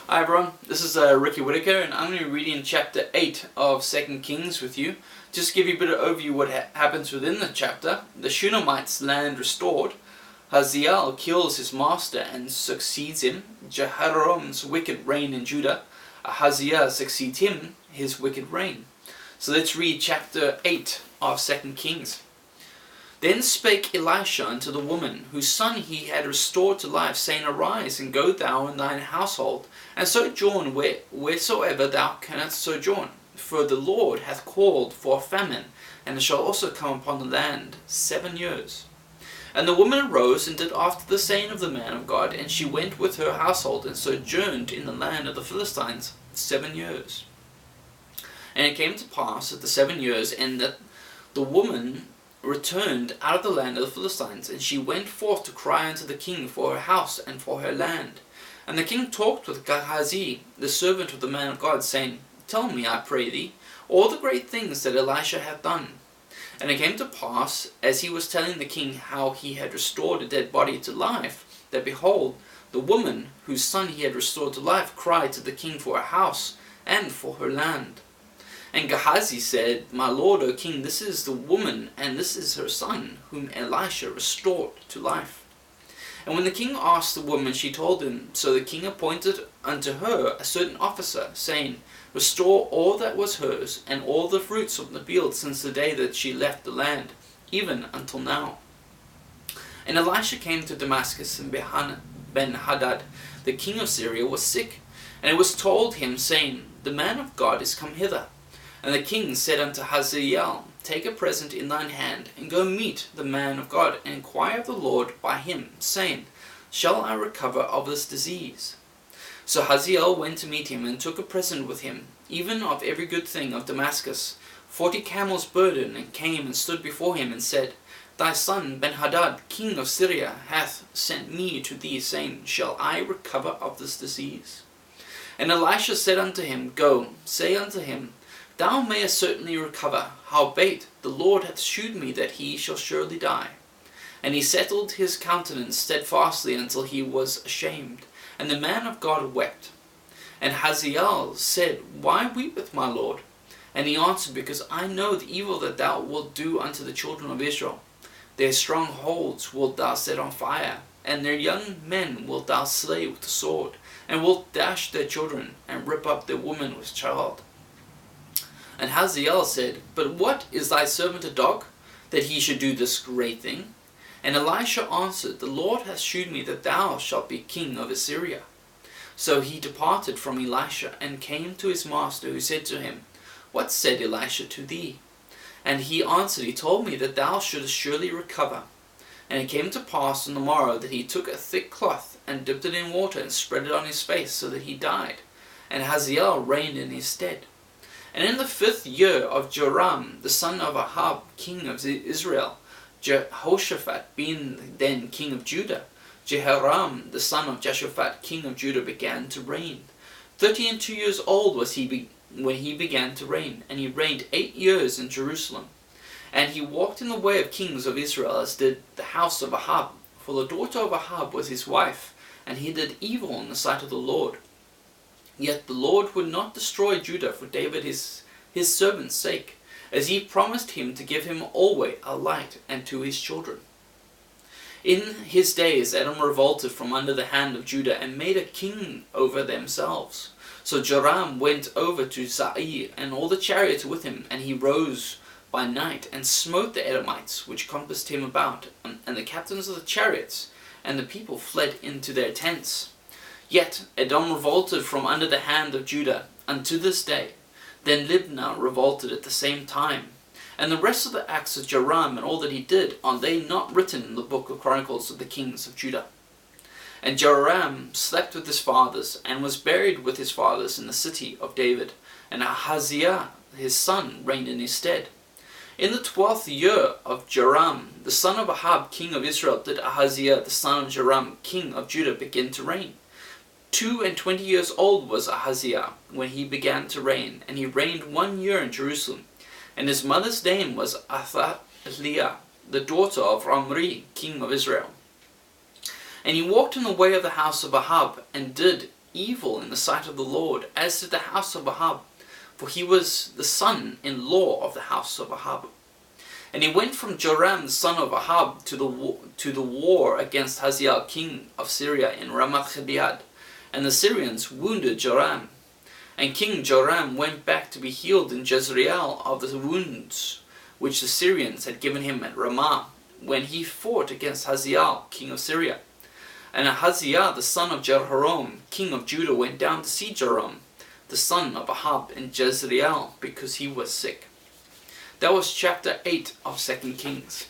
Hi everyone, this is Ricky Whitaker, and I'm going to be reading chapter 8 of 2 Kings with you. Just to give you a bit of overview what happens within the chapter. The Shunamite's land restored. Hazael kills his master and succeeds him. Jehoram's wicked reign in Judah. Ahaziah succeeds him, his wicked reign. So let's read chapter 8 of 2 Kings. Then spake Elisha unto the woman, whose son he had restored to life, saying, Arise, and go thou and thine household, and sojourn wheresoever thou canst sojourn. For the Lord hath called for a famine, and it shall also come upon the land 7 years. And the woman arose, and did after the saying of the man of God, and she went with her household, and sojourned in the land of the Philistines 7 years. And it came to pass at the 7 years, and that the woman returned out of the land of the Philistines, and she went forth to cry unto the king for her house and for her land. And the king talked with Gehazi, the servant of the man of God, saying, Tell me, I pray thee, all the great things that Elisha hath done. And it came to pass, as he was telling the king how he had restored a dead body to life, that behold, the woman whose son he had restored to life cried to the king for her house and for her land. And Gehazi said, My lord, O king, this is the woman, and this is her son, whom Elisha restored to life. And when the king asked the woman, she told him. So the king appointed unto her a certain officer, saying, Restore all that was hers, and all the fruits of the field since the day that she left the land, even until now. And Elisha came to Damascus, and Ben-Hadad, the king of Syria, was sick. And it was told him, saying, The man of God is come hither. And the king said unto Hazael, Take a present in thine hand, and go meet the man of God, and inquire of the Lord by him, saying, Shall I recover of this disease? So Hazael went to meet him, and took a present with him, even of every good thing of Damascus, 40 camels burden, and came and stood before him, and said, Thy son Ben-Hadad, king of Syria, hath sent me to thee, saying, Shall I recover of this disease? And Elisha said unto him, Go, say unto him, Thou mayest certainly recover, howbeit the Lord hath shewed me that he shall surely die. And he settled his countenance steadfastly until he was ashamed. And the man of God wept. And Hazael said, Why weepeth my lord? And he answered, Because I know the evil that thou wilt do unto the children of Israel. Their strongholds wilt thou set on fire, and their young men wilt thou slay with the sword, and wilt dash their children, and rip up their women with child. And Hazael said, But what is thy servant a dog, that he should do this great thing? And Elisha answered, The Lord hath shewed me that thou shalt be king of Assyria. So he departed from Elisha, and came to his master, who said to him, What said Elisha to thee? And he answered, He told me that thou shouldest surely recover. And it came to pass on the morrow that he took a thick cloth, and dipped it in water, and spread it on his face, so that he died. And Hazael reigned in his stead. And in the 5th year of Jehoram, the son of Ahab, king of Israel, Jehoshaphat being then king of Judah, Jehoram, the son of Jehoshaphat, king of Judah, began to reign. 32 years old was he when he began to reign, and he reigned 8 years in Jerusalem. And he walked in the way of kings of Israel, as did the house of Ahab, for the daughter of Ahab was his wife, and he did evil in the sight of the Lord. Yet the Lord would not destroy Judah for David his servant's sake, as he promised him to give him always a light, and to his children. In his days Edom revolted from under the hand of Judah, and made a king over themselves. So Joram went over to Zair, and all the chariots with him, and he rose by night, and smote the Edomites, which compassed him about, and the captains of the chariots, and the people fled into their tents. Yet Edom revolted from under the hand of Judah unto this day. Then Libnah revolted at the same time. And the rest of the acts of Joram and all that he did, are they not written in the book of Chronicles of the kings of Judah? And Jehoram slept with his fathers, and was buried with his fathers in the city of David. And Ahaziah his son reigned in his stead. In the 12th year of Jehoram, the son of Ahab, king of Israel, did Ahaziah the son of Jehoram, king of Judah, begin to reign. 22 years old was Ahaziah when he began to reign, and he reigned 1 year in Jerusalem. And his mother's name was Athaliah, the daughter of Omri, king of Israel. And he walked in the way of the house of Ahab, and did evil in the sight of the Lord, as did the house of Ahab, for he was the son-in-law of the house of Ahab. And he went from Joram the son of Ahab to the war against Hazael king of Syria in Ramoth Gilead, and the Syrians wounded Joram. And King Joram went back to be healed in Jezreel of the wounds which the Syrians had given him at Ramah, when he fought against Hazael king of Syria. And Ahaziah the son of Jehoram king of Judah went down to see Joram the son of Ahab in Jezreel, because he was sick. That was chapter 8 of 2 Kings.